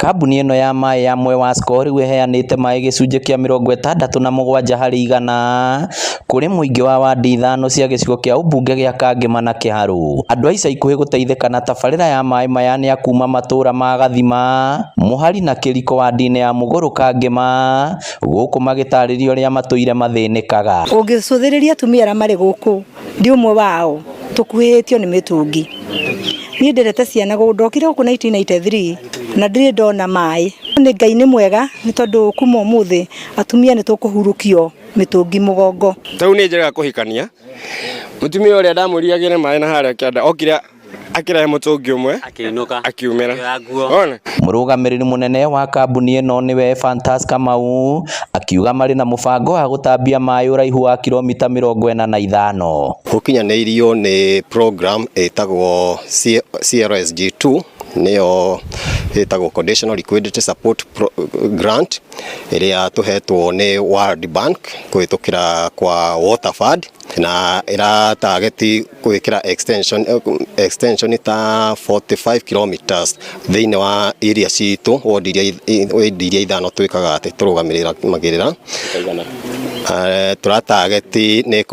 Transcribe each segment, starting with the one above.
Kambuni ĩno ya maĩ ya Mwewasco rĩu ĩheanĩte maĩ gĩcunjĩ kĩa 67 harĩ igana kũrĩ mũingĩ wa wadi ithano cia gĩcigo kĩa ũmbunge gĩa Kangema na Kĩharũ. Andũ a ica ikuhĩ gũteithĩka na tabarĩra ya maĩ maya nĩ a kuma matũra ma Gathima, Mũhari na Kĩriko wadi-inĩ ya Mũgũrũ Kangema, gũkũ magĩtarĩria ũrĩa matũire mathĩnĩkaga. Ũngĩcũthĩrĩria atumia arĩa marĩ gũkũ ndi ũmwe wao, tũkuhĩtio nĩ mĩtũngi. Niĩ nderete ciana ndokire gũkũ 1993 na ndirĩ ndona maĩ. Nĩ Ngai nĩ mwega nĩ tondũ kuma ũmũthĩ atumia nĩ tũkũhurũkio mĩtũngi mũgongo. Tau nĩ njĩra ya kũhikania. Mũtumia ũrĩa ndamũriagĩra maĩ na harĩa kĩanda okire akĩrehe mũtũngi ũmwe akiumĩra. Mũrũgamĩrĩri mũnene wa kambuni ĩno nĩwe Fantas Kamau akiuga marĩ na mũbango wa gũtambia maĩ ũraihu wa kilomita 45. Gũkinyanĩirio nĩ program ĩtagwo CRSG2 nĩyo ĩtagwo Conditional Liquidity Support Grant ĩrĩa tũhetwo nĩ World Bank kũhĩtũkĩra kwa Water Fund na ĩratageti gwĩkĩra extension ta 45 kilometers thĩinĩ wa area citũ ward iria ithano twĩkaga atĩ tũrũgamĩrĩra turatageti nĩ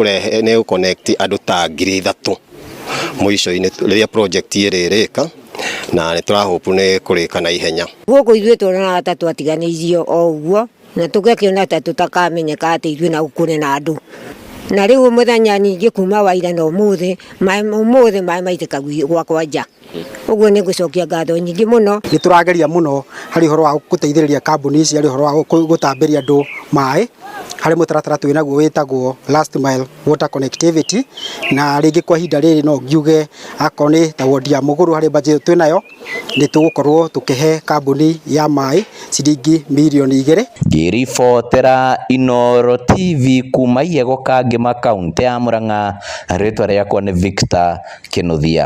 gũconnect andũ ta 3,000 mũico-inĩ rĩrĩa project ĩrĩka na nĩ tũrahope nĩ kũrĩka na ihenya. Gũkũ ithuĩ tũrona ta twatiganĩirio o ũguo na tũgakĩona ta tũtakamenyeka atĩ ithuĩ na gũkũrĩ na andũ. Na rĩu mũthenya ningĩ kuma waira na ũmũthĩ maĩ maitĩka gwakwa nja. Ũguo nĩ ngũcokia ngatho nyingĩ mũno. Nĩ tũrageria mũno harĩ ũhoro wa gũteithĩrĩria kambuni ici harĩ ũhoro wa gũtambĩria andũ maĩ harĩ mũtaratara twĩnaguo wĩtagwo Last Mile Water Connectivity, na rĩngĩ kwa ihinda rĩrĩ no ngiuge akorwo nĩ ta wodi ya Mũgũrũ harĩ budget twĩnayo nĩ tũgũkorwo tũkĩhe kambuni ya maĩ ciringi mirioni 2. Ngĩribotera Inooro TV kuma Igego Kangema, kaunti ya Murang'a, rĩtwa rĩakwa nĩ Victor Kĩnuthia.